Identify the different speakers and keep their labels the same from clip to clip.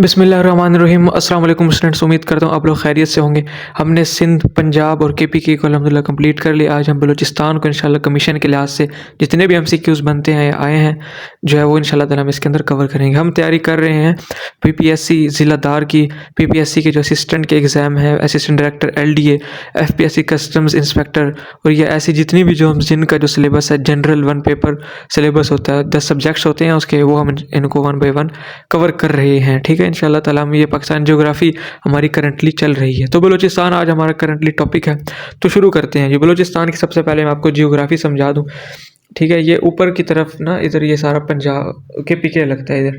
Speaker 1: बिस्मिल्लाहिर्रहमानिर्रहीम। अस्सलाम वालेकुम स्टूडेंट्स, उम्मीद करता हूँ आप लोग खैरियत से होंगे। हमने सिंध, पंजाब और केपीके को अल्हम्दुलिल्लाह कंप्लीट कर लिया। आज हम बलूचिस्तान को इंशाल्लाह कमीशन के लिहाज से जितने भी एमसीक्यूज़ बनते हैं आए हैं जो है वो इंशाल्लाह ताला हम इसके अंदर कवर करेंगे। हम तैयारी कर रहे हैं पीपीएससी ज़िलादार की, पीपीएससी के जो असिस्टेंट के एग्ज़ाम है, assistant director LDA, FPSC customs inspector और ये ऐसी जितनी भी जो हम जिनका जो सिलेबस है जनरल वन पेपर सिलेबस होता है, 10 सब्जेक्ट्स होते हैं उसके, वो हम इनको वन बाय वन कवर कर रहे हैं। ठीक है, इंशाल्लाह ताला हम ये पाकिस्तान ज्योग्राफी हमारी करंटली चल रही है। तो बलूचिस्तान आज हमारा करंटली टॉपिक है, तो शुरू करते हैं। ये बलूचिस्तान की सबसे पहले मैं आपको ज्योग्राफी समझा दूँ। ठीक है, ये ऊपर की तरफ ना इधर ये सारा पंजाब केपीके लगता है, इधर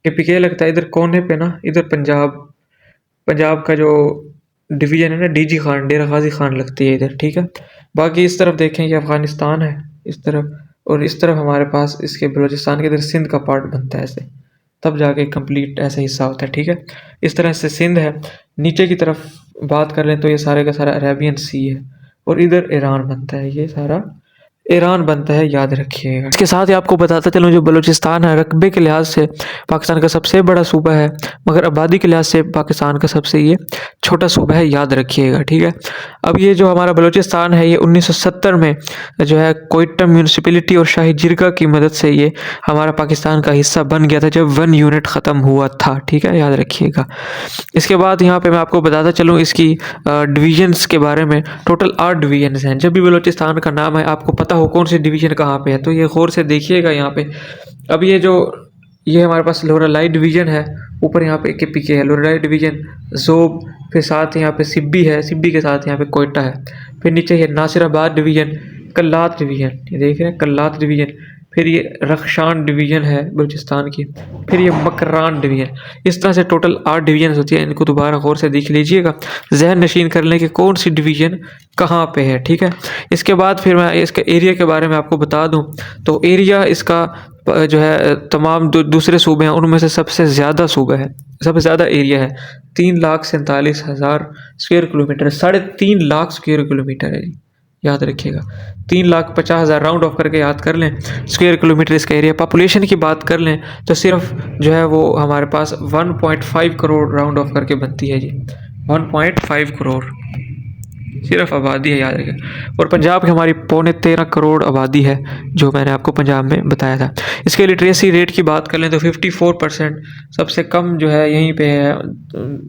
Speaker 1: केपीके लगता है, इधर कोने पे ना इधर पंजाब पंजाब का जो डिवीजन है ना, डीजी खान, डेरा गाजी खान लगती है इधर। ठीक है, बाकी इस तरफ देखें ये अफगानिस्तान है इस तरफ, और इस तरफ हमारे पास इसके बलूचिस्तान के इधर सिंध का पार्ट बनता है ऐसे, तब जाके कंप्लीट ऐसा हिस्सा होता है। ठीक है, इस तरह से सिंध है। नीचे की तरफ बात कर लें तो ये सारे का सारा अरेबियन सी है, और इधर ईरान बनता है, ये सारा ईरान बनता है, याद रखिएगा। इसके साथ ही आपको बताता चलूँ जो बलूचिस्तान है रकबे के लिहाज से पाकिस्तान का सबसे बड़ा सूबा है, मगर आबादी के लिहाज से पाकिस्तान का सबसे ये छोटा सूबा है, याद रखिएगा। ठीक है, अब ये जो हमारा बलूचिस्तान है ये 1970 में जो है कोयटा म्यूनसिपैलिटी और शाही जिरगा की मदद से ये हमारा पाकिस्तान का हिस्सा बन गया था जब 1 यूनिट ख़त्म हुआ था। ठीक है, याद रखिएगा। इसके बाद यहाँ पे मैं आपको बताता चलूँ इसकी डिवीजन्स के बारे में। टोटल 8 डिवीजन्स हैं। जब भी बलूचिस्तान का नाम है आपको पता हो कौन सी डिवीजन कहाँ पे है, तो ये गौर से देखिएगा यहाँ पे। अब ये हमारे पास लोरालाई डिवीजन है, ऊपर यहाँ पे केपीके है, लोरालाई डिवीजन, जोब, फिर साथ यहाँ पे सिब्बी है, सिब्बी के साथ यहाँ पे कोयटा है, फिर नीचे है नासिराबाद डिवीजन, कल्लात डिवीजन, ये देख रहे हैं कल्लात डिवीजन, फिर ये रखशान डिवीजन है बलूचिस्तान की, फिर ये मकरान डिवीजन। इस तरह से टोटल 8 डिवीजन होती है। इनको दोबारा गौर से देख लीजिएगा, जहन नशीन कर लें कि कौन सी डिवीजन कहाँ पे है। ठीक है, इसके बाद फिर मैं इसके एरिया के बारे में आपको बता दूं तो एरिया इसका जो है तमाम दूसरे सूबे हैं उनमें से सबसे ज़्यादा सूबा है, सबसे ज़्यादा एरिया है। 3,47,000 square kilometre, 3.5 lakh square kilometre है, याद रखिएगा। 3,50,000 राउंड ऑफ करके याद कर लें स्क्वायर किलोमीटर इसका एरिया। पॉपुलेशन की बात कर लें तो सिर्फ जो है वो हमारे पास 1.5 करोड़ राउंड ऑफ करके बनती है जी, 1.5 करोड़ सिर्फ आबादी है, याद रखें। और पंजाब की हमारी 13.25 करोड़ आबादी है, जो मैंने आपको पंजाब में बताया था। इसके लिटरेसी रेट की बात कर लें तो 54%, सबसे कम जो है यहीं पे है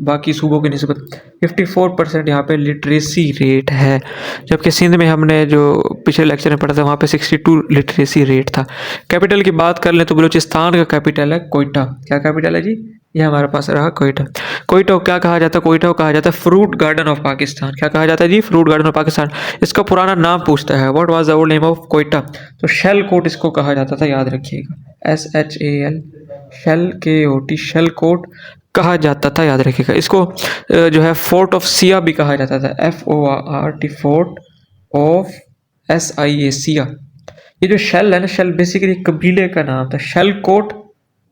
Speaker 1: बाकी सूबों की निस्बत। 54% यहाँ पे लिटरेसी रेट है, जबकि सिंध में हमने जो पिछले लेक्चर में पढ़ा था वहाँ पे 62 लिटरेसी रेट था। कैपिटल की बात कर लें तो बलूचिस्तान का कैपिटल है कोयटा। क्या कैपिटल है जी? ये हमारे पास रहा कोयटा। कोयटा को क्या कहा जाता है? कोयटा को कहा जाता है फ्रूट गार्डन ऑफ पाकिस्तान। क्या कहा जाता है जी? Fruit garden of Pakistan. इसका पुराना नाम पूछता है, what was the old name of Quetta, तो शेल कोट इसको कहा जाता था, याद रखिएगा। SHAL, shell KOT, shell coat कहा जाता था, याद रखिएगा। इसको जो है फोर्ट ऑफ सिया भी कहा जाता था, FORT, fort of SIA, Siya. ये जो शेल है ना, शेल बेसिकली कबीले का नाम था, शेल कोट।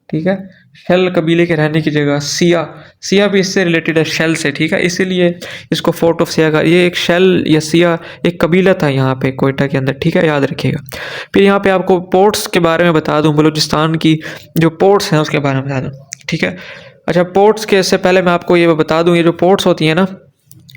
Speaker 1: ठीक है, शेल कबीले के रहने की जगह, सिया, सिया भी इससे रिलेटेड है शेल से। ठीक है, इसीलिए इसको फोर्ट ऑफ सिया का, ये एक शेल या सिया एक कबीला था यहाँ पे कोयटा के अंदर। ठीक है, याद रखिएगा। फिर यहाँ पे आपको पोर्ट्स के बारे में बता दूँ, बलूचिस्तान की जो पोर्ट्स हैं उसके बारे में बता दूँ। ठीक है, अच्छा, पोर्ट्स के से पहले मैं आपको ये बता दूँ, ये जो पोर्ट्स होती हैं ना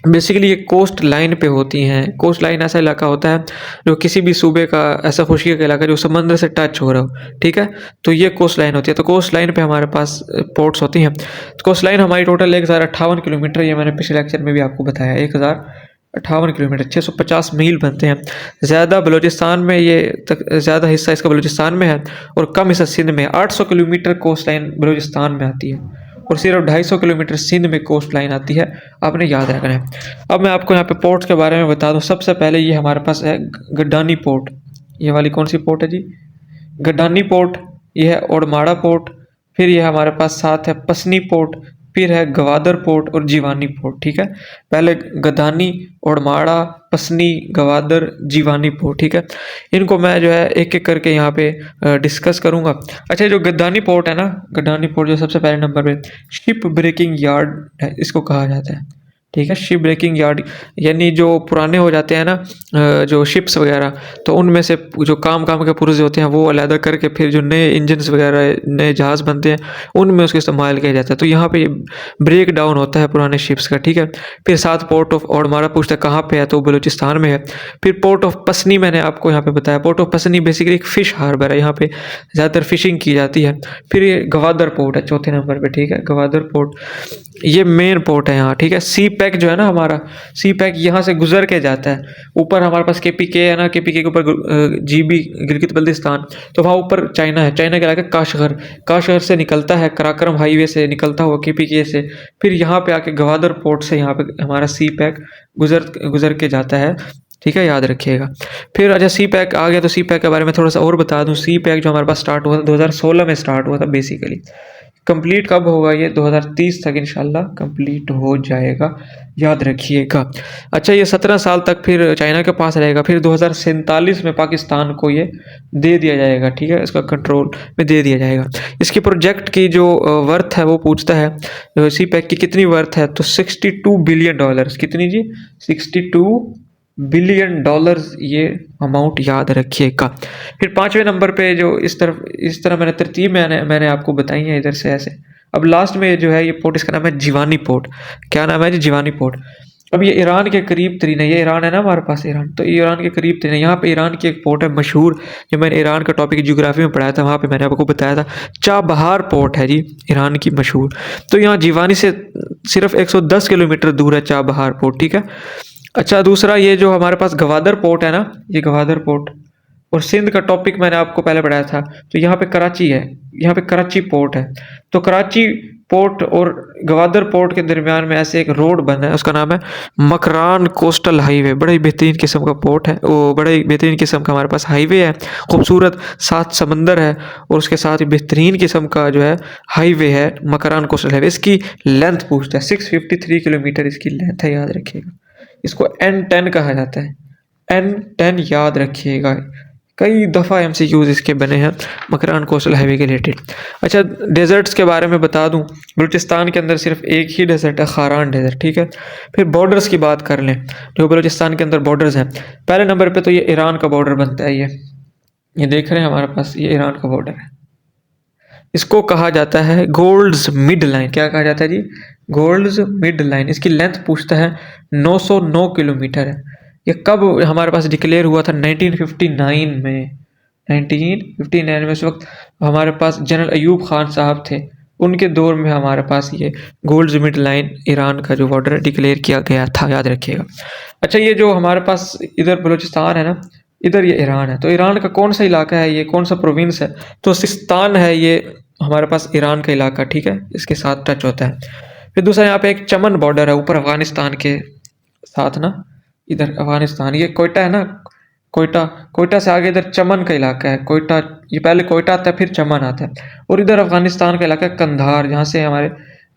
Speaker 1: बेसिकली ये कोस्ट लाइन पे होती हैं। कोस्ट लाइन ऐसा इलाका होता है जो किसी भी सूबे का ऐसा खुशी का इलाका जो समंदर से टच हो रहा हो। ठीक है, तो ये कोस्ट लाइन होती है। तो कोस्ट लाइन पे हमारे पास पोर्ट्स होती हैं। तो कोस्ट लाइन हमारी टोटल 1058 किलोमीटर, ये मैंने पिछले लेक्चर में भी आपको बताया, 1058 किलोमीटर, 650 मील बनते हैं। ज़्यादा बलूचिस्तान में ये ज़्यादा हिस्सा इसका बलूचिस्तान में है और कम हिस्सा सिंध में। 800 किलोमीटर कोस्ट लाइन बलूचिस्तान में आती है और सिर्फ 250 किलोमीटर सिंध में कोस्ट लाइन आती है, आपने याद रखना है। अब मैं आपको यहाँ पे पोर्ट्स के बारे में बता दूँ। सबसे पहले ये हमारे पास है गड्डानी पोर्ट। ये वाली कौन सी पोर्ट है जी? गड्डानी पोर्ट। ये है ओडमाड़ा पोर्ट। फिर ये हमारे पास साथ है पसनी पोर्ट, फिर है गवादर पोर्ट और जीवानी पोर्ट। ठीक है, पहले गदानी, ओडमाड़ा, पसनी, गवादर, जीवानी पोर्ट। ठीक है, इनको मैं जो है एक एक करके यहाँ पे डिस्कस करूँगा। अच्छा, जो गदानी पोर्ट है ना, गदानी पोर्ट जो सबसे पहले नंबर पे शिप ब्रेकिंग यार्ड है, इसको कहा जाता है। ठीक है। शिप ब्रेकिंग यार्ड यानी जो पुराने हो जाते हैं ना जो शिप्स वगैरह, तो उनमें से जो काम काम के पुर्जे होते हैं वो अलहदा करके फिर जो नए इंजन्स वगैरह नए जहाज़ बनते हैं उनमें उसका इस्तेमाल किया जाता है। तो यहाँ पे ब्रेक डाउन होता है पुराने शिप्स का, ठीक है। फिर साथ पोर्ट ऑफ औडमारा पूछता है कहाँ पे है, तो बलूचिस्तान में है। फिर पोर्ट ऑफ पसनी मैंने आपको यहाँ पे बताया, पोर्ट ऑफ पसनी बेसिकली एक फ़िश हार्बर है, यहाँ पे ज़्यादातर फिशिंग की जाती है। फिर ये गवादर पोर्ट है चौथे नंबर पे, ठीक है। गवादर पोर्ट ये मेन पोर्ट है यहाँ, ठीक है। सी पैक जो है ना हमारा, सी पैक यहाँ से गुजर के जाता है ऊपर। हमारे पास केपीके है ना, केपीके के ऊपर जीबी गिलगित बल्तिस्तान, तो वहाँ ऊपर चाइना है, चाइना के इलाके काशगर, काशगर से निकलता है कराकरम हाईवे से निकलता हुआ केपीके से, फिर यहाँ पे आके गवादर पोर्ट से यहाँ पे हमारा सी पैक गुजर के जाता है, ठीक है, याद रखिएगा। फिर अच्छा सी पैक आ गया, तो सी पैक के बारे में थोड़ा सा और बता दूं। सी पैक जो हमारे पास स्टार्ट हुआ था 2016 में स्टार्ट हुआ था बेसिकली। कंप्लीट कब होगा ये 2030 तक इंशाल्लाह कंप्लीट हो जाएगा, याद रखिएगा। अच्छा ये 17 साल तक फिर चाइना के पास रहेगा, फिर 2047 में पाकिस्तान को ये दे दिया जाएगा, ठीक है, इसका कंट्रोल में दे दिया जाएगा। इसकी प्रोजेक्ट की जो वर्थ है वो पूछता है सी पैक की कितनी वर्थ है, तो $62 बिलियन। कितनी जी? $62 बिलियन ये अमाउंट याद रखिएगा। फिर 5वें नंबर पे जो इस तरह मैंने तरतीब मैंने आपको बताई है इधर से ऐसे। अब लास्ट में जो है ये पोर्ट, इसका नाम है जिवानी पोर्ट। क्या नाम है जी? जिवानी पोर्ट। अब ये ईरान के करीब तरीन है, ये ईरान है ना हमारे पास ईरान, तो ईरान के करीब तरीन है। यहाँ पे ईरान की एक पोर्ट है मशहूर, जो मैंने ईरान का टॉपिक ज्योग्राफी में पढ़ाया था, वहाँ पे मैंने आपको बताया था, चाबहार पोर्ट है जी ईरान की मशहूर। तो यहाँ जिवानी से सिर्फ 110 किलोमीटर दूर है चाबहार पोर्ट, ठीक है। अच्छा दूसरा ये जो हमारे पास गवादर पोर्ट है ना, ये गवादर पोर्ट और सिंध का टॉपिक मैंने आपको पहले पढ़ाया था, तो यहाँ पे कराची है, यहाँ पे कराची पोर्ट है। तो कराची पोर्ट और गवादर पोर्ट के दरमियान में ऐसे एक रोड बना है, उसका नाम है मकरान कोस्टल हाईवे। बड़ा ही बेहतरीन किस्म का पोर्ट है, वो बड़ा ही बेहतरीन किस्म का हमारे पास हाईवे है, खूबसूरत, साथ समंदर है और उसके साथ ही बेहतरीन किस्म का जो है हाईवे है मकरान कोस्टल हाईवे। इसकी लेंथ पूछता है 653 किलोमीटर इसकी लेंथ है, याद रखिएगा। इसको N10 कहा जाता है, N10 याद रखिएगा। कई दफ़ा MCQs इसके बने हैं मकरान कोस्टल हाईवे के रिलेटेड। अच्छा डेजर्ट्स के बारे में बता दूं, बलूचिस्तान के अंदर सिर्फ एक ही डेजर्ट है, खारान डेजर्ट, ठीक है। फिर बॉर्डर्स की बात कर लें, जो बलूचिस्तान के अंदर बॉर्डर्स हैं। पहले नंबर पे तो ये ईरान का बॉर्डर बनता है, ये देख रहे हैं हमारे पास, ये ईरान का बॉर्डर है। इसको कहा जाता है गोल्ड्स मिड लाइन। क्या कहा जाता है जी? Goldsmid Line. इसकी लेंथ पूछता है 909 किलोमीटर है। ये कब हमारे पास डिक्लेयर हुआ था? 1959 में। 1959 में उस वक्त हमारे पास जनरल अयूब खान साहब थे, उनके दौर में हमारे पास ये गोल्ड्स मिड लाइन ईरान का जो बॉर्डर डिक्लेयर किया गया था, याद रखिएगा। अच्छा ये जो हमारे पास इधर बलूचिस्तान है ना, इधर ये ईरान है, तो ईरान का कौन सा इलाका है, ये कौन सा प्रोविंस है? तो सिस्तान है ये हमारे पास ईरान का इलाका, ठीक है, इसके साथ टच होता है। फिर दूसरा यहाँ पे एक चमन बॉर्डर है ऊपर अफगानिस्तान के साथ ना, इधर अफगानिस्तान, ये कोयटा है ना, कोयटा, कोयटा से आगे इधर चमन का इलाका है, कोयटा, ये पहले कोयटा आता है फिर चमन आता है। और इधर अफगानिस्तान का इलाका है कंधार, जहाँ से हमारे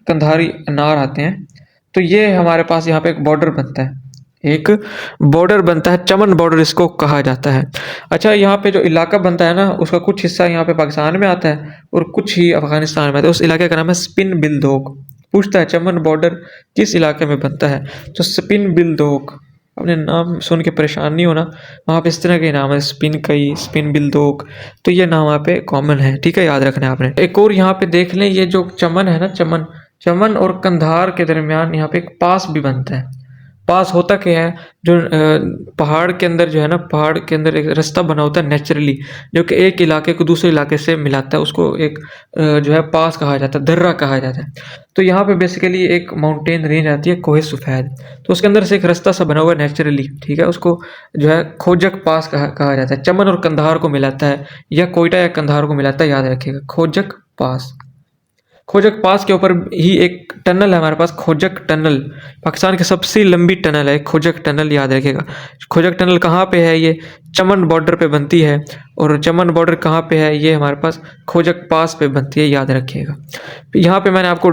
Speaker 1: कंधारी अनार आते हैं। तो ये हमारे पास यहाँ पे एक बॉर्डर बनता है, एक बॉर्डर बनता है, चमन बॉर्डर इसको कहा जाता है। अच्छा यहाँ पे जो इलाका बनता है ना, उसका कुछ हिस्सा यहाँ पे पाकिस्तान में आता है और कुछ ही अफगानिस्तान में आता है। उस इलाके का नाम है स्पिन बिलदोक। पूछता है चमन बॉर्डर किस इलाके में बनता है, तो स्पिन बिलदोक। अपने नाम सुन के परेशान नहीं होना, वहाँ पे इस तरह के नाम है, स्पिन कई, स्पिन बिलदोक, तो ये नाम वहाँ पे कॉमन है, ठीक है, याद रखना है आपने। एक और यहाँ पे देख लें, ये जो चमन है ना, चमन, चमन और कंधार के दरमियान यहाँ पे एक पास भी बनता है। पास होता क्या है, जो पहाड़ के अंदर जो है ना, पहाड़ के अंदर एक रास्ता बना होता है नेचुरली, जो कि एक इलाके को दूसरे इलाके से मिलाता है, उसको एक जो है पास कहा जाता है, दर्रा कहा जाता है। तो यहाँ पे बेसिकली एक माउंटेन रेंज आती है कोहे सफ़ेद, तो उसके अंदर से एक रास्ता सा बना हुआ है नेचुरली, ठीक है, उसको जो है खोजक पास कहा जाता है। चमन और कंधार को मिलाता है, या कोयटा या कंधार को मिलाता है, याद रखिएगा, खोजक पास। खोजक पास के ऊपर ही एक टनल है हमारे पास, खोजक टनल, पाकिस्तान की सबसे लंबी टनल है खोजक टनल, याद रखिएगा। खोजक टनल कहाँ पे है? ये चमन बॉर्डर पे बनती है, और चमन बॉर्डर कहाँ पे है? ये हमारे पास खोजक पास पे बनती है, याद रखिएगा। यहाँ पे मैंने आपको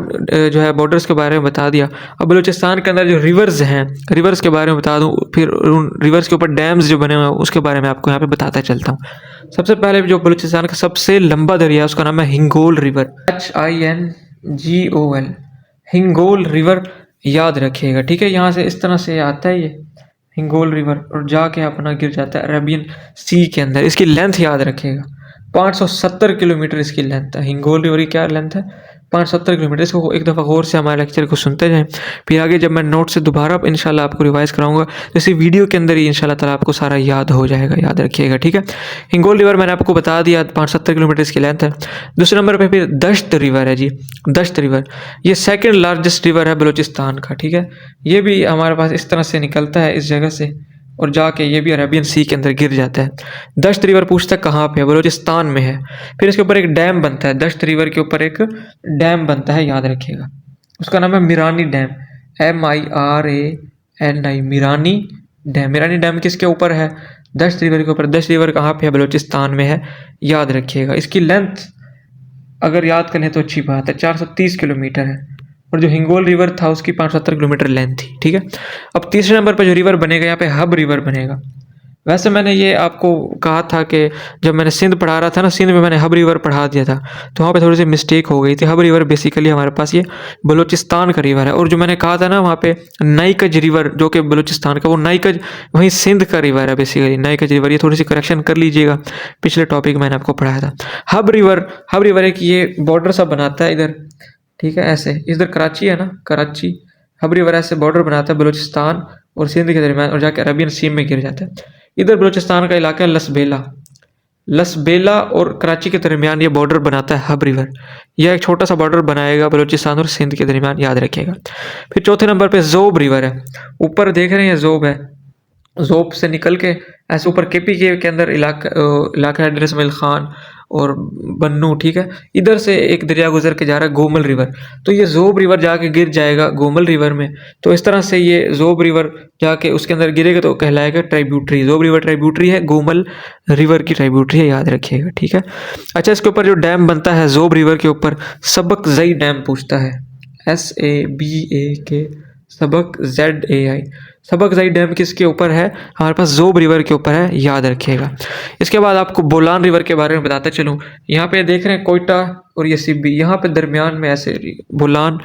Speaker 1: जो है बॉर्डर्स के बारे में बता दिया। अब बलूचिस्तान के अंदर जो रिवर्स हैं, रिवर्स के बारे में बता दूँ, फिर उन रिवर्स के ऊपर डैम्स जो बने हुए हैं उसके बारे में आपको यहाँ पे बताता चलता हूँ। सबसे पहले जो बलूचिस्तान का सबसे लंबा दरिया है उसका नाम है Hingol river, HINGOL, Hingol river याद रखिएगा, ठीक है। यहाँ से इस तरह से आता है ये हिंगोल रिवर और जाके अपना गिर जाता है अरेबियन सी के अंदर। इसकी लेंथ याद रखिएगा, 570 किलोमीटर इसकी लेंथ है। हिंगोल रिवर की क्या लेंथ है? 570 किलोमीटर। इसको एक दफ़ा गौर से हमारे लेक्चर को सुनते जाएं, फिर आगे जब मैं नोट से दोबारा इंशाल्लाह आपको रिवाइज कराऊंगा तो इसी वीडियो के अंदर ही इंशाल्लाह ताला आपको सारा याद हो जाएगा, याद रखिएगा, ठीक है। हिंगोल रिवर मैंने आपको बता दिया 570 किलोमीटर इसकी लेंथ है। दूसरे नंबर पर फिर दश्त रिवर है जी, दश्त रिवर। ये सेकेंड लार्जेस्ट रिवर है बलूचिस्तान का, ठीक है। ये भी हमारे पास इस तरह से निकलता है इस जगह से और जाके ये भी अरेबियन सी के अंदर गिर जाता है। दश्त रिवर पूछता है कहाँ पे है? बलूचिस्तान में है। फिर इसके ऊपर एक डैम बनता है, दश्त रिवर के ऊपर एक डैम बनता है, याद रखिएगा। उसका नाम है Mirani dam, MIRANI, Mirani dam. Mirani dam किसके ऊपर है? दश्त रिवर के ऊपर। दश्त रिवर कहाँ पे है? बलूचिस्तान में है, याद रखिएगा। इसकी लेंथ अगर याद करें तो अच्छी बात है, 430 किलोमीटर है। और जो हिंगोल रिवर था उसकी 570 किलोमीटर लेंथ थी, ठीक है। अब तीसरे नंबर पर जो रिवर बनेगा यहाँ पे हब रिवर बनेगा। वैसे मैंने ये आपको कहा था कि जब मैंने सिंध पढ़ा रहा था ना, सिंध में मैंने हब रिवर पढ़ा दिया था, तो वहाँ पे थोड़ी सी मिस्टेक हो गई थी। हब रिवर बेसिकली हमारे पास ये बलूचिस्तान का रिवर है। और जो मैंने कहा था ना वहाँ पे नाइकज रिवर जो कि बलूचिस्तान का, वो नाइकज वहीं सिंध का रिवर है बेसिकली, नाइकज रिवर। ये थोड़ी सी करेक्शन कर लीजिएगा, पिछले टॉपिक मैंने आपको पढ़ाया था। हब रिवर एक ये बॉर्डर सा बनाता है इधर, ठीक है, ऐसे। इधर कराची है ना, कराची, हब रिवर ऐसे बॉर्डर बनाता है बलूचिस्तान और सिंध के दरमियान और जाके अरेबियन सी में गिर जाता है। इधर बलूचिस्तान का इलाका है लसबेला और कराची के दरमियान ये बॉर्डर बनाता है हब रिवर। यह एक छोटा सा बॉर्डर बनाएगा बलूचिस्तान और सिंध के दरमियान, याद रखिएगा। फिर चौथे नंबर पे जोब रिवर है। ऊपर देख रहे हैं जोब है, जोब से निकल के ऐसे ऊपर KPK के अंदर इलाका है, डर इसमाइल खान और बन्नू, ठीक है। इधर से एक दरिया गुजर के जा रहा है गोमल रिवर, तो ये जोब रिवर जाके गिर जाएगा गोमल रिवर में। तो इस तरह से ये जोब रिवर जाके उसके अंदर गिरेगा तो कहलाएगा ट्राइब्यूटरी। जोब रिवर ट्राइब्यूटरी है, गोमल रिवर की ट्राइब्यूटरी है, याद रखिएगा, ठीक है। अच्छा, इसके ऊपर जो डैम बनता है जोब रिवर के ऊपर, सबकजई डैम पूछता है, SABAK, सबकZAI। सबकजई डैम किसके ऊपर है? हमारे पास जोब रिवर के ऊपर है, याद रखिएगा। इसके बाद आपको बोलान रिवर के बारे में बताते चलूँ। यहाँ पे देख रहे हैं कोयटा और ये सिब्बी, यहाँ पे दरमियान में ऐसे बोलान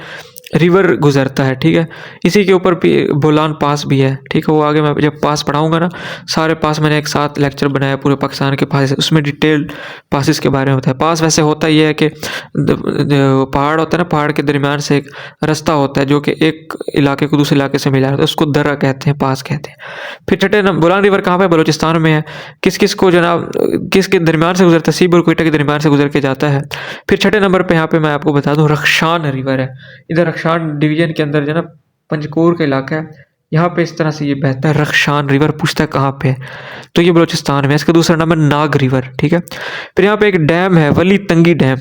Speaker 1: रिवर गुजरता है, ठीक है। इसी के ऊपर भी बोलान पास भी है, ठीक है। वो आगे मैं जब पास पढ़ाऊंगा ना, सारे पास मैंने एक साथ लेक्चर बनाया पूरे पाकिस्तान के पास, उसमें डिटेल पासिस के बारे में बताया। पास वैसे होता ये है कि पहाड़ होता है ना, पहाड़ के दरमियान से एक रास्ता होता है जो कि एक इलाके को दूसरे इलाके से मिला है, तो उसको दर्रा कहते हैं, पास कहते हैं। फिर छठे बोलान रिवर कहाँ पे? बलूचिस्तान में है। किस किस को जनाब किसके दरमियान से गुजरता है? सीब और कोयटा के दरमियान से गुजर के जाता है। फिर छठे नंबर पे यहाँ पे मैं आपको बता दूं रख्शान रिवर है। इधर रख्शान डिवीजन के अंदर जो ना पंजकोर का इलाका है, यहाँ पे इस तरह से ये बहता है। रख्शान रिवर पूछता है कहाँ पे है? तो ये बलूचिस्तान में। इसका दूसरा नंबर नाग रिवर, ठीक है। फिर यहाँ पे एक डैम है वली तंगी डैम,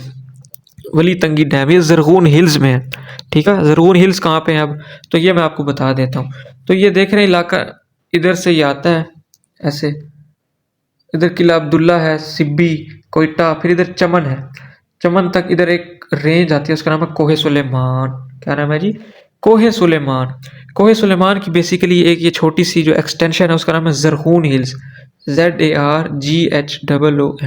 Speaker 1: वली तंगी डैम, ये जरगून हिल्स में है, ठीक है। जरगून हिल्स कहाँ पे है अब? तो ये मैं आपको बता देता हूँ। तो ये देख रहे हैं इलाका, इधर से ये आता है ऐसे, इधर किला अब्दुल्ला है, सिब्बी, कोयटा, फिर इधर चमन है, चमन तक इधर एक रेंज आती है, उसका नाम है कोहे सुलेमान। क्या नाम है जी? कोहे सुलेमान। कोहे सुलेमान की बेसिकली एक ये छोटी सी जो एक्सटेंशन है उसका नाम है जरगून हिल्स, ZARGHOON।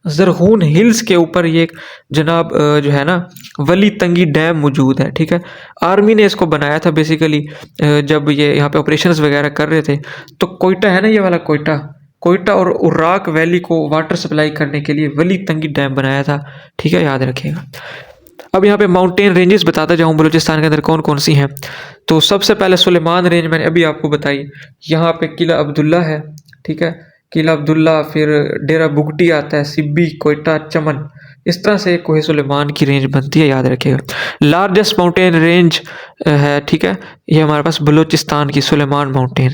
Speaker 1: जरगून हिल्स के ऊपर ये जनाब जो है ना वली तंगी डैम मौजूद है, ठीक है। आर्मी ने इसको बनाया था बेसिकली, जब ये यहाँ पे ऑपरेशंस वगैरह कर रहे थे। तो कोयटा है ना, ये वाला कोयटा, कोयटा और उर्राक वैली को वाटर सप्लाई करने के लिए वली तंगी डैम बनाया था, ठीक है, याद रखिएगा। अब यहाँ पे माउंटेन रेंजेस बताता जाऊँ बलूचिस्तान के अंदर कौन कौन सी हैं। तो सबसे पहले सुलेमान रेंज मैंने अभी आपको बताई, यहाँ पे किला अब्दुल्ला है, ठीक है, किला अब्दुल्ला, फिर डेरा बुगटी आता है, सिब्बी, कोयटा, चमन, इस तरह से कोहे सुलेमान की रेंज बनती है, याद रखिएगा। लार्जेस्ट माउंटेन रेंज है, ठीक है, ये हमारे पास बलूचिस्तान की सुलेमान माउंटेन।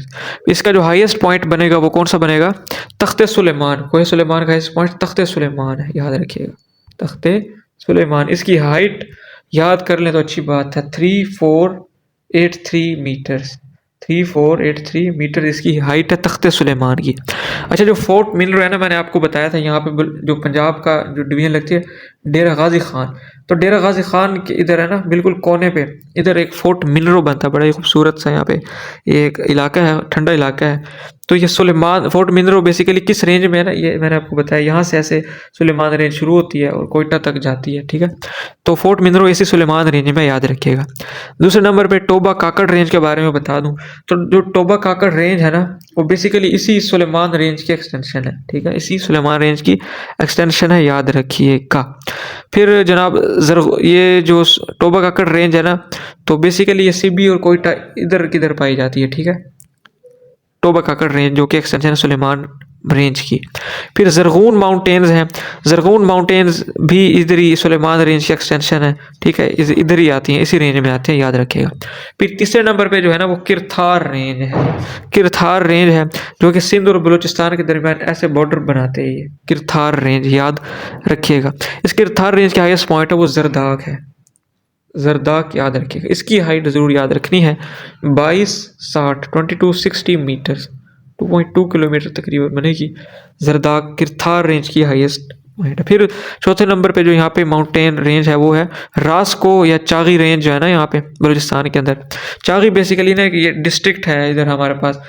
Speaker 1: इसका जो हाईएस्ट पॉइंट बनेगा वो कौन सा बनेगा? तख्ते सुलेमान। कोहे सुलेमान का हाईएस्ट पॉइंट तख्ते सुलेमान है, याद रखिएगा, तख्ते सुलेमान। इसकी हाइट याद कर लें तो अच्छी बात है, 3483 मीटर्स, 3483 मीटर इसकी हाइट है तख्ते सुलेमान की। अच्छा, जो फोर्ट मिनरो है ना, मैंने आपको बताया था यहाँ पे जो पंजाब का जो डिवीजन लगती है डेरा गाजी खान, तो डेरा गाजी खान के इधर है ना बिल्कुल कोने पे इधर एक फोर्ट मिनरो बनता है, बड़ा ही खूबसूरत सा। यहाँ पे एक इलाका है, ठंडा इलाका है, तो ये सुलेमान फोर्ट मिनरो बेसिकली किस रेंज में है ना, ये मैंने आपको बताया, यहाँ से ऐसे सुलेमान रेंज शुरू होती है और कोयटा तक जाती है, ठीक है। तो फोर्ट मिनरो इसी सुलेमान रेंज में, याद रखिएगा। दूसरे नंबर पे टोबा काकड़ रेंज के बारे में बता दूं, तो जो टोबा काकड़ रेंज है ना, वो बेसिकली इसी सुलेमान रेंज की एक्सटेंशन है, ठीक है, इसी सुलेमान रेंज की एक्सटेंशन है, याद रखिएगा। फिर जनाब ये जो टोबा काकड़ रेंज है ना, तो बेसिकली ये सिबी और कोयटा इधर किधर पाई जाती है, ठीक है, टोबा काकड़ रेंज जो कि एक्सटेंशन है सुलेमान रेंज की। फिर जरगून माउंटेन्स हैं, जरगून माउंटेन्स भी इधर ही सुलेमान रेंज की एक्सटेंशन है, ठीक है, इधर ही आती हैं, इसी रेंज में आते हैं, याद रखिएगा। फिर तीसरे नंबर पे जो है ना वो किरथार रेंज है, किरथार रेंज है जो कि सिंध और बलूचिस्तान के दरमियान ऐसे बॉर्डर बनाते हैं, ये किरथार रेंज, याद रखिएगा। इस किरथार रेंज के हाईएस्ट पॉइंट है वो जरदाग है, जरदाग याद रखिएगा। इसकी हाइट ज़रूर याद रखनी है, 2260 मीटर्स, 2.2 किलोमीटर तकरीबन बनेगी। जरदाग किरथार रेंज की हाईएस्ट पॉइंट है। फिर चौथे नंबर पे जो यहाँ पे माउंटेन रेंज है वो है रास्को या चागी रेंज, जो है ना यहाँ पे बलूचिस्तान के अंदर। चागी बेसिकली ना ये डिस्ट्रिक्ट है इधर हमारे पास,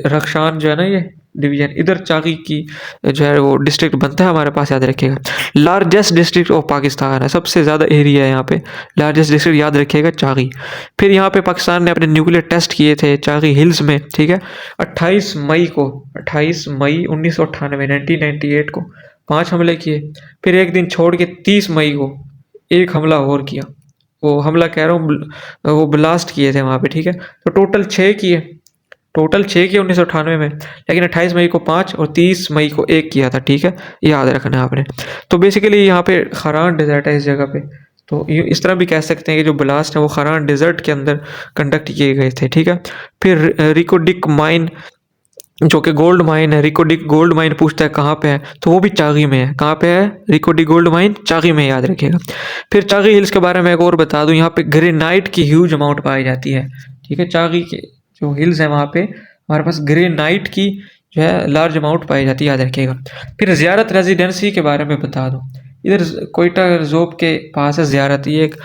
Speaker 1: रक्षान जो है ना ये डिवीजन, इधर चागी की जो है वो डिस्ट्रिक्ट बनता है हमारे पास, याद रखिएगा। लार्जेस्ट डिस्ट्रिक्ट ऑफ पाकिस्तान है, सबसे ज़्यादा एरिया है यहाँ पे, लार्जेस्ट डिस्ट्रिक्ट याद रखिएगा चागी। फिर यहाँ पे पाकिस्तान ने अपने न्यूक्लियर टेस्ट किए थे चागी हिल्स में, ठीक है, 28 मई 1998 1998 को 5 हमले किए। फिर एक दिन छोड़ के 30 मई को एक हमला और किया, वो हमला कह रहा हूँ, वो ब्लास्ट किए थे वहाँ पे, ठीक है। तो टोटल 6 किए, टोटल 6 किए 1998 में, लेकिन 28 मई को 5 और 30 मई को 1 किया था, ठीक है, याद रखना है आपने। तो बेसिकली यहाँ पे खरान डेजर्ट है इस जगह पे, तो इस तरह भी कह सकते हैं कि जो ब्लास्ट है वो खरान डेजर्ट के अंदर कंडक्ट किए गए थे, ठीक है। फिर रिकोडिक माइन जो कि गोल्ड माइन है, रिकोडिक गोल्ड माइन पूछता है कहाँ पे है, तो वो भी चागी में है। कहाँ पे है रिकोडिक गोल्ड माइन? चागी में, याद रखिएगा। फिर चागी हिल्स के बारे में एक और बता दूं, यहाँ पे ग्रेनाइट की ह्यूज अमाउंट पाई जाती है, ठीक है। चागी के जो हिल्स है वहाँ पे हमारे पास ग्रेनाइट की जो है लार्ज अमाउंट पाई जाती है, याद रखिएगा। फिर ज़ियारत रेजिडेंसी के बारे में बता दूँ, इधर कोयटा जोब के पास है ज़ियारत, ये एक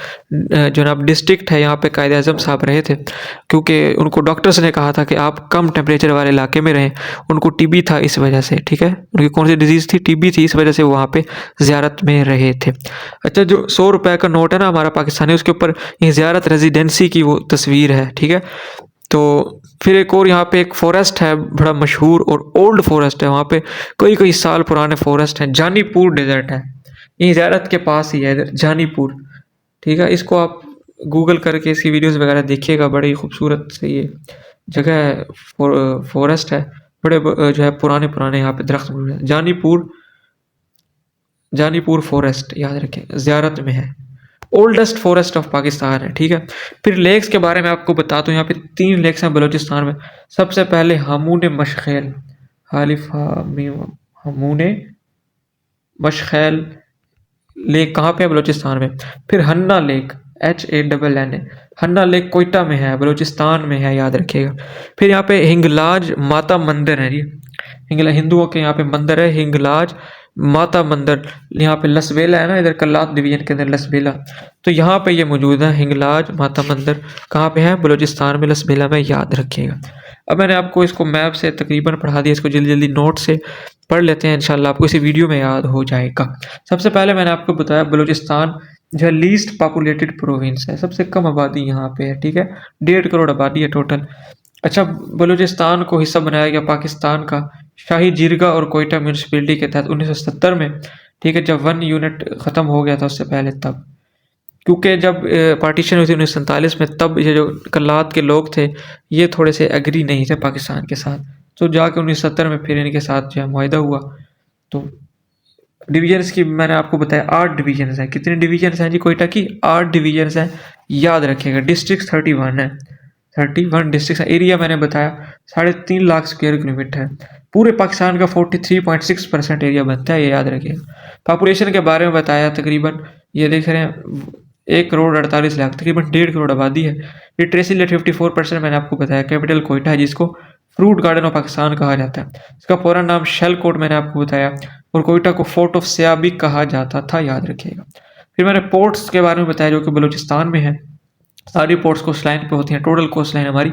Speaker 1: जनाब डिस्ट्रिक्ट है, यहाँ पे कायद आज़म साहब रहे थे, क्योंकि उनको डॉक्टर्स ने कहा था कि आप कम टेम्परेचर वाले इलाके में रहें, उनको टीबी था इस वजह से, ठीक है, उनकी कौन सी डिजीज़ थी, टीबी थी, इस वजह से वो वहाँ पे ज़ियारत में रहे थे। अच्छा, जो 100 रुपये का नोट है ना हमारा पाकिस्तानी, उसके ऊपर ये ज़ियारत रेजिडेंसी की वो तस्वीर है, ठीक है। तो फिर एक और यहाँ पे एक फॉरेस्ट है बड़ा मशहूर और ओल्ड फॉरेस्ट है, वहाँ पे कई कई साल पुराने फॉरेस्ट हैं, जानीपुर डेजर्ट है, ये ज़ियारत के पास ही है इधर जानीपुर, ठीक है। इसको आप गूगल करके इसकी वीडियोस वगैरह देखिएगा, बड़ी खूबसूरत से ये जगह है, फॉरेस्ट है, बड़े जो है पुराने पुराने यहाँ पे दरख्त मौजूद हैं। जानीपुर फॉरेस्ट याद रखें, ज़ियारत में है, ओल्डेस्ट फॉरेस्ट ऑफ पाकिस्तान है, ठीक है। फिर लेक्स के बारे में आपको बताता हूँ, यहाँ पे 3 लेक्स हैं बलूचिस्तान में। सबसे पहले हामून मशखेल, हामून मशखेल लेक कहाँ पे है? बलूचिस्तान में। फिर हन्ना लेक, HANN, हन्ना लेक कोयटा में है, बलूचिस्तान में है, याद रखिएगा। फिर यहाँ पे हिंगलाज माता मंदिर है जी, हिंदुओं के यहाँ पे मंदिर है हिंगलाज माता मंदिर, यहाँ पे लसबेला है ना, इधर कल्लात डिवीजन के अंदर लसबेला, तो यहाँ पे ये मौजूद है हिंगलाज माता मंदिर। कहाँ पे है? बलूचिस्तान में, लसबेला में, याद रखिएगा। अब मैंने आपको इसको मैप से तकरीबन पढ़ा दिया, इसको जल्दी जल्दी नोट से पढ़ लेते हैं, इंशाल्लाह आपको इसी वीडियो में याद हो जाएगा। सबसे पहले मैंने आपको बताया बलूचिस्तान जो है लीस्ट पॉपुलेटेड प्रोविंस है, सबसे कम आबादी यहाँ पे है, ठीक है, 1.5 करोड़ आबादी है टोटल। अच्छा, बलूचिस्तान को हिस्सा बनाया गया पाकिस्तान का शाही जिरगा और कोयटा म्यूनसिपैलिटी के तहत 1970 में, ठीक है, जब 1 यूनिट ख़त्म हो गया था, उससे पहले तब, क्योंकि जब पार्टीशन हुई थी 1947 में, तब ये जो कल्लात के लोग थे ये थोड़े से एग्री नहीं थे पाकिस्तान के साथ, तो जाके 1970 में फिर इनके साथ जो है मुआहदा हुआ। तो डिवीजन्स की मैंने आपको बताया 8 डिवीजन्स हैं। कितने डिवीजन्स हैं जी कोयटा की? 8 डिवीजन्स हैं, याद रखिएगा। डिस्ट्रिक्ट 31 है, 31 डिस्ट्रिक्ट। एरिया मैंने बताया 3.5 लाख स्क्वायर किलोमीटर है, पूरे पाकिस्तान का 43.6% एरिया बनता है, ये याद रखिएगा। पॉपुलेशन के बारे में बताया, तकरीबन ये देख रहे हैं 1 करोड़ 48 लाख, तकरीबन 1.5 करोड़ आबादी है। लिटरेसी रेट 54% मैंने आपको बताया। कैपिटल कोयटा है, जिसको फ्रूट गार्डन ऑफ पाकिस्तान कहा जाता है। इसका पूरा नाम शेलकोट मैंने आपको बताया, और कोयटा को फोर्ट ऑफ सियाब भी कहा जाता था, याद रखिएगा। फिर मैंने पोर्ट्स के बारे में बताया जो कि बलूचिस्तान में है। सारी पोर्ट्स कोस्ट लाइन पे होती हैं। टोटल कोस्ट लाइन हमारी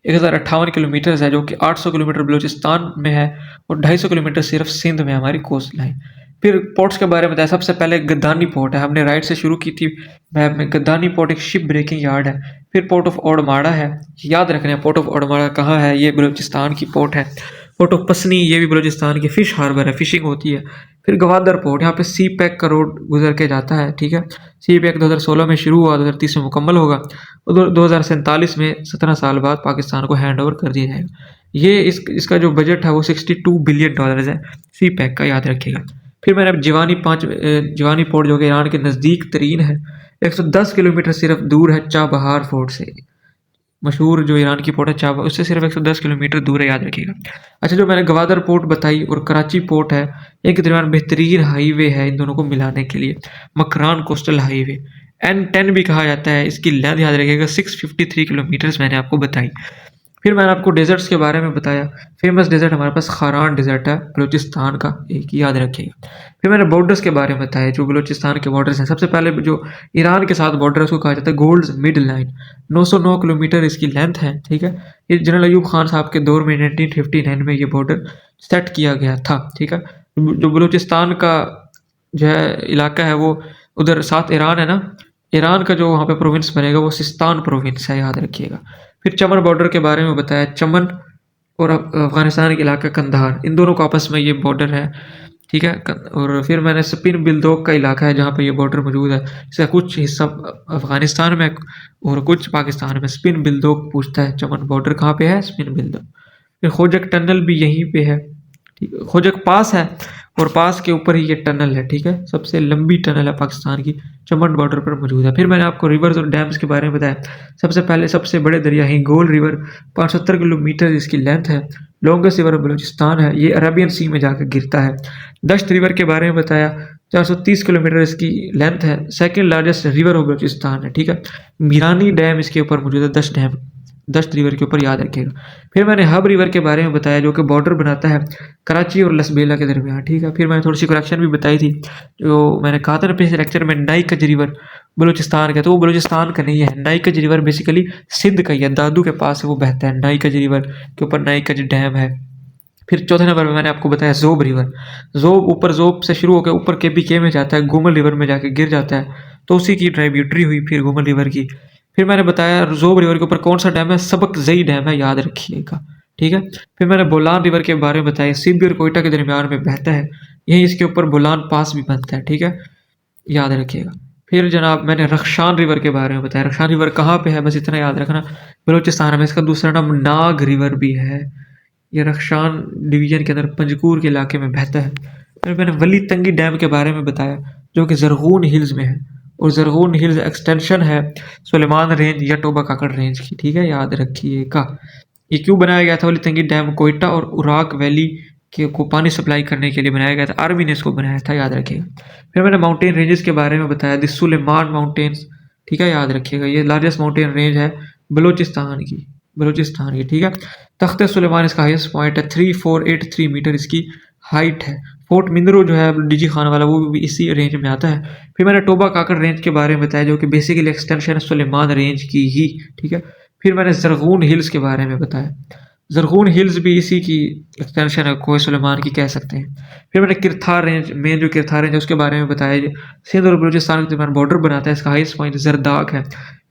Speaker 1: 1058 किलोमीटर है, जो कि 800 किलोमीटर बलूचिस्तान में है और 250 किलोमीटर सिर्फ सिंध में हमारी कोस्ट लाइन। फिर पोर्ट्स के बारे में बताया, सबसे पहले गद्दानी पोर्ट है, हमने राइट से शुरू की थी मैप में। गद्दानी पोर्ट एक शिप ब्रेकिंग यार्ड है। फिर पोर्ट ऑफ ओडमाड़ा है, याद रखना है पोर्ट ऑफ ओडमाड़ा कहाँ है, ये बलूचिस्तान की पोर्ट है। पोर्ट ऑफ पसनी, ये भी बलूचिस्तान की फिश हार्बर है, फिशिंग होती है। फिर गवादर पोर्ट, यहाँ पे सी पैक का रोड गुजर के जाता है, ठीक है। सी पैक 2016 में शुरू हुआ, 2030 में मुकम्मल होगा और 2047 में 17 साल बाद पाकिस्तान को हैंड ओवर कर दिया जाएगा। ये इसका जो बजट है वो $62 बिलियन है सी पैक का, याद रखिएगा। फिर मैंने अब जिवानी पोर्ट जो कि ईरान के नज़दीक तरीन है, 110 किलोमीटर सिर्फ दूर है चाबहार फोर्ट से। मशहूर जो ईरान की पोर्ट है चाबहार, उससे सिर्फ 110 किलोमीटर दूर है, याद रखिएगा। अच्छा, जो मैंने गवादर पोर्ट बताई और कराची पोर्ट है, इनके दरमियान बेहतरीन हाईवे है इन दोनों को मिलाने के लिए, मकरान कोस्टल हाईवे। N10 भी कहा जाता है। इसकी लेंथ याद रखिएगा 653 किलोमीटर्स मैंने आपको बताई। फिर मैंने आपको डेजर्ट्स के बारे में बताया। फेमस डेजर्ट हमारे पास खारान डेजर्ट है बलूचिस्तान का, एक याद रखिएगा। फिर मैंने बॉर्डर्स के बारे में बताया, जो बलूचिस्तान के बॉर्डर्स हैं। सबसे पहले जो ईरान के साथ बॉर्डर है उसको कहा जाता है गोल्ड्स मिड लाइन, 909 किलोमीटर इसकी लेंथ है, ठीक है। ये जनरल अयूब खान साहब के दौर में 1959 में ये बॉर्डर सेट किया गया था, ठीक है। जो बलूचिस्तान का जो है इलाका है वो उधर साथ ईरान है ना, ईरान का जो वहाँ पे प्रोविंस बनेगा वो सिस्तान प्रोविंस है, याद रखिएगा। फिर चमन बॉर्डर के बारे में बताया, चमन और अफगानिस्तान के इलाका कंधार, इन दोनों का आपस में ये बॉर्डर है, ठीक है। और फिर मैंने स्पिन बिल्दोक का इलाका है जहाँ पे ये बॉर्डर मौजूद है, इसका कुछ हिस्सा अफगानिस्तान में और कुछ पाकिस्तान में। स्पिन बिल्दोक पूछता है चमन बॉर्डर कहाँ पे है, स्पिन बिल्दोक। फिर खोजक टनल भी यहीं पे है, ठीक है। खोजक पास है और पास के ऊपर ही ये टनल है, ठीक है। सबसे लंबी टनल है पाकिस्तान की, चमन बॉर्डर पर मौजूद है। फिर मैंने आपको रिवर्स और डैम्स के बारे में बताया। सबसे पहले सबसे बड़े दरिया हिंगोल रिवर, 75 किलोमीटर इसकी लेंथ है। लॉन्गेस्ट रिवर बलूचिस्तान है, ये अरेबियन सी में जाकर गिरता है। दश्त रिवर के बारे में बताया, 430 किलोमीटर इसकी लेंथ है। Second largest river of Balochistan है, ठीक है। मीरानी डैम इसके ऊपर मौजूद है, दश्त रिवर के ऊपर, याद रखिएगा। फिर मैंने हब रिवर के बारे में बताया, जो कि बॉर्डर बनाता है कराची और लसबेला के दरमियान, ठीक है। फिर मैंने थोड़ी सी करेक्शन भी बताई थी, जो मैंने कहा था ना पिछले लेक्चर में, नाइकज रिवर बलूचिस्तान का, तो वो बलूचिस्तान का नहीं है। नाइकज रिवर बेसिकली सिंध का ही है, दादू के पास है, वो बहता है। नाइकज रिवर के ऊपर नाइकज डैम है। फिर चौथे नंबर में मैंने आपको बताया जोब रिवर। जोब ऊपर जोब से शुरू होकर ऊपर KPK में जाता है, गुमल रिवर में जाके गिर जाता है, तो उसी की ट्राइब्यूटरी हुई फिर गुमल रिवर की। फिर मैंने बताया जोब रिवर के ऊपर कौन सा डैम है, सबक जई डैम है, याद रखिएगा, ठीक है। फिर मैंने बोलान रिवर के बारे में बताया, सिब्बी और कोयटा के दरमियान में बहता है, यही इसके ऊपर बोलान पास भी बनता है, ठीक है, याद रखिएगा। फिर जनाब मैंने रख्शान रिवर के बारे में बताया। रख्शान रिवर कहाँ पे है, बस इतना याद रखना, बलूचिस्तान में। इसका दूसरा नाम नाग रिवर भी है। ये रख्शान डिवीजन के अंदर पंजकूर के इलाके में बहता है। फिर मैंने वली तंगी डैम के बारे में बताया, जो कि जरगून हिल्स में है, और जरगून हिल्स एक्सटेंशन है सुलेमान रेंज या टोबा काकड़ रेंज की, ठीक है, याद रखिएगा। ये क्यों बनाया गया था, वली तंगी डैम कोयटा और उराक वैली के को पानी सप्लाई करने के लिए बनाया गया था, आर्मी ने इसको बनाया था, याद रखिएगा। फिर मैंने माउंटेन रेंजेस के बारे में बताया, द सुलेमान माउंटेन्स, ठीक है, याद रखिएगा। ये लार्जेस्ट माउंटेन रेंज है बलूचिस्तान की, ठीक है। तख्ते सुलेमान इसका हाईएस्ट पॉइंट है, 3483 मीटर इसकी हाइट है। फोर्ट मिंदरो जो है डीजी खान वाला, वो भी इसी रेंज में आता है। फिर मैंने टोबा काकड़ रेंज के बारे में बताया, जो कि बेसिकली एक्सटेंशन है सुलेमान रेंज की ही, ठीक है। फिर मैंने जरगून हिल्स के बारे में बताया, जरगून हिल्स भी इसी की एक्सटेंशन है, कोह सुलेमान की कह सकते हैं। फिर मैंने किरथार रेंज, मेन जो किरथार रेंज है उसके बारे में बताया, सिंध और बलूचिस्तान के दरमियान बॉर्डर बनाता है। इसका हाईएस्ट पॉइंट जरदाग है,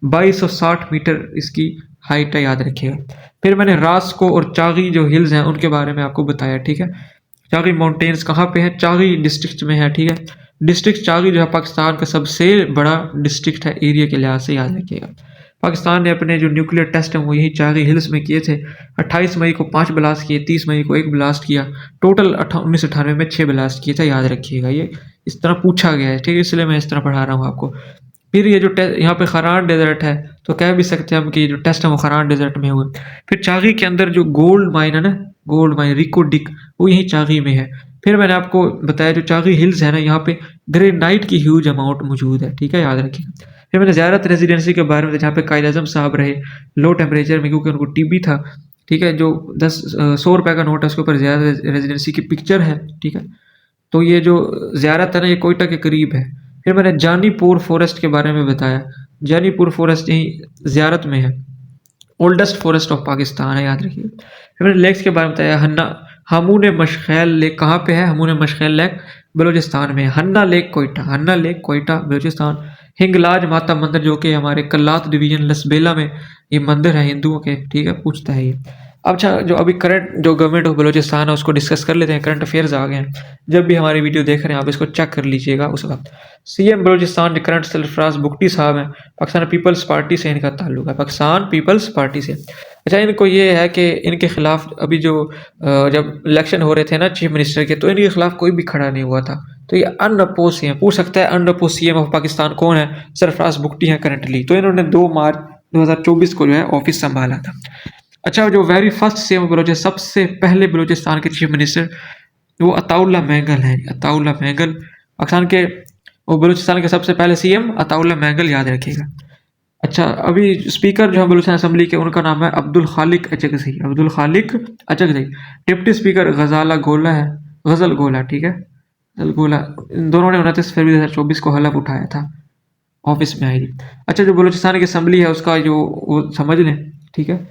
Speaker 1: 2260 मीटर इसकी हाइट है, याद रखिएगा। फिर मैंने रास्को और चागी जो हिल्स हैं उनके बारे में आपको बताया, ठीक है। चागी माउंटेन्स कहाँ पे है, चागी डिस्ट्रिक्ट में है, ठीक है। डिस्ट्रिक्ट चागी जो है पाकिस्तान का सबसे बड़ा डिस्ट्रिक्ट है एरिया के लिहाज से, याद रखिएगा। पाकिस्तान ने अपने जो न्यूक्लियर टेस्ट हैं वो यही चागी हिल्स में किए थे। 28 मई को 5 ब्लास्ट किए, 30 मई को 1 ब्लास्ट किया, टोटल 1998 में 6 ब्लास्ट किए थे, याद रखिएगा। ये इस तरह पूछा गया है, ठीक है, इसलिए मैं इस तरह पढ़ा रहा हूँ आपको। फिर ये जो यहाँ पे खरान डेजर्ट है, तो कह भी सकते हैं हम कि जो टेस्ट है वो खरान डेजर्ट में हुए। फिर चागी के अंदर जो गोल्ड माइन है ना, गोल्ड माइन रिकोडिक, वो यही चागी में है। फिर मैंने आपको बताया जो चागी हिल्स है ना, यहाँ पे ग्रेनाइट की ह्यूज अमाउंट मौजूद है, ठीक है, याद रखिएगा। फिर मैंने ज़ियारत रेजिडेंसी के बारे में, जहाँ पे कायद आज़म साहब रहे लो टेम्परेचर में, क्योंकि उनको TB था, ठीक है। जो 100 रुपये का नोट है उसके ऊपर ज़ियारत रेजिडेंसी की पिक्चर है, ठीक है। तो ये जो ज़ियारत है ना, ये कोयटा के करीब है। फिर मैंने जानीपुर फॉरेस्ट के बारे में बताया, जानीपुर फॉरेस्ट यहीं ज़ियारत में है, ओल्डेस्ट फॉरेस्ट ऑफ पाकिस्तान है, याद रखिए। फिर मैंने लेक्स के बारे में बताया, हन्ना हमून मशखैल लेक कहाँ पे है? हमून मशखैल लेक बलूचिस्तान में है। हन्ना लेक कोयटा, हन्ना लेक कोयटा बलूचिस्तान। हिंगलाज माता मंदिर जो कि हमारे कल्लात डिवीजन लसबेला में ये मंदिर है हिंदुओं के, ठीक है, पूछता है ये। अब अच्छा, जो अभी करंट जो गवर्नमेंट ऑफ बलूचिस्तान है उसको डिस्कस कर लेते हैं। करंट अफेयर्स आ गए हैं, जब भी हमारी वीडियो देख रहे हैं आप इसको चेक कर लीजिएगा उस वक्त। सीएम बलूचिस्तान जो करंट सरफराज बुगटी साहब हैं, पाकिस्तान पीपल्स पार्टी से इनका ताल्लुक है, पाकिस्तान पीपल्स पार्टी से। अच्छा, इनको ये है कि इनके खिलाफ अभी जो जब इलेक्शन हो रहे थे ना चीफ मिनिस्टर के, तो इनके खिलाफ कोई भी खड़ा नहीं हुआ था। तो ये अनअपोज सीएम, पूछ सकता है अनअपोज सीएम ऑफ पाकिस्तान कौन है? सरफराज बुगटी हैं करंटली। तो इन्होंने 2 मार्च 2024 को जो है ऑफिस संभाला था। अच्छा, जो वेरी फर्स्ट सीएम बलूचिस्तान, सबसे पहले बलूचिस्तान के चीफ मिनिस्टर, वो अताउल्ला महंगल हैं। अताउल्ला महंगल पाकिस्तान के, वो बलूचिस्तान के सबसे पहले सीएम अताउल्ला महंगल, याद रखिएगा। अच्छा, अभी स्पीकर जो है बलूचिस्तान असेंबली के, उनका नाम है अब्दुल खालिक अचकज़ई, अब्दुल खालिक अचकज़ई। डिप्टी स्पीकर गजाला गोला है, गजल गोला, ठीक है, गजल गोला। इन दोनों ने 29 फरवरी 2024 को हलफ उठाया था, ऑफिस में आएगी। अच्छा, जो बलूचिस्तान की असेंबली है उसका जो वो समझ लें, ठीक है,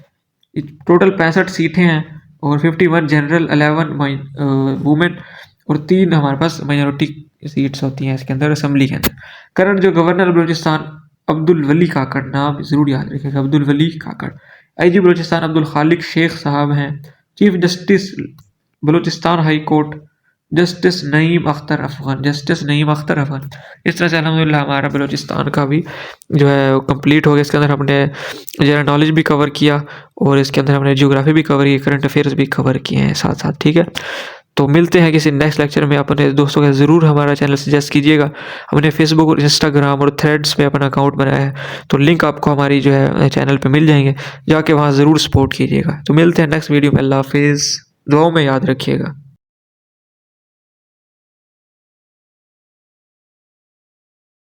Speaker 1: टोटल 65 सीटें हैं और 51 जनरल, 11 वुमेन और 3 हमारे पास माइनॉरिटी सीट्स होती हैं इसके अंदर, असेंबली के अंदर। करंट जो गवर्नर बलूचिस्तान अब्दुल वली काकड़, नाम ज़रूर याद रखिएगा, अब्दुल वली काकड़। आईजी बलूचिस्तान अब्दुल खालिक शेख साहब हैं। Chief justice Balochistan high court justice Naeem Akhtar Afghan, justice Naeem Akhtar Afghan. इस तरह से अल्हम्दुलिल्लाह हमारा बलूचिस्तान का भी जो है कंप्लीट हो गया। इसके अंदर हमने जनरल नॉलेज भी कवर किया और इसके अंदर हमने ज्योग्राफी भी कवर की, करंट अफेयर्स भी कवर किए हैं साथ साथ, ठीक है। तो मिलते हैं किसी नेक्स्ट लेक्चर में। अपने दोस्तों का ज़रूर हमारा चैनल सजेस्ट कीजिएगा। हमने फेसबुक और इंस्टाग्राम और थ्रेड्स पे अपना अकाउंट बनाया है, तो लिंक आपको हमारी जो है चैनल पे मिल जाएंगे, जाके वहाँ ज़रूर सपोर्ट कीजिएगा। तो मिलते हैं नेक्स्ट वीडियो में। अल्लाह हाफिज़, दुआओं में याद रखिएगा।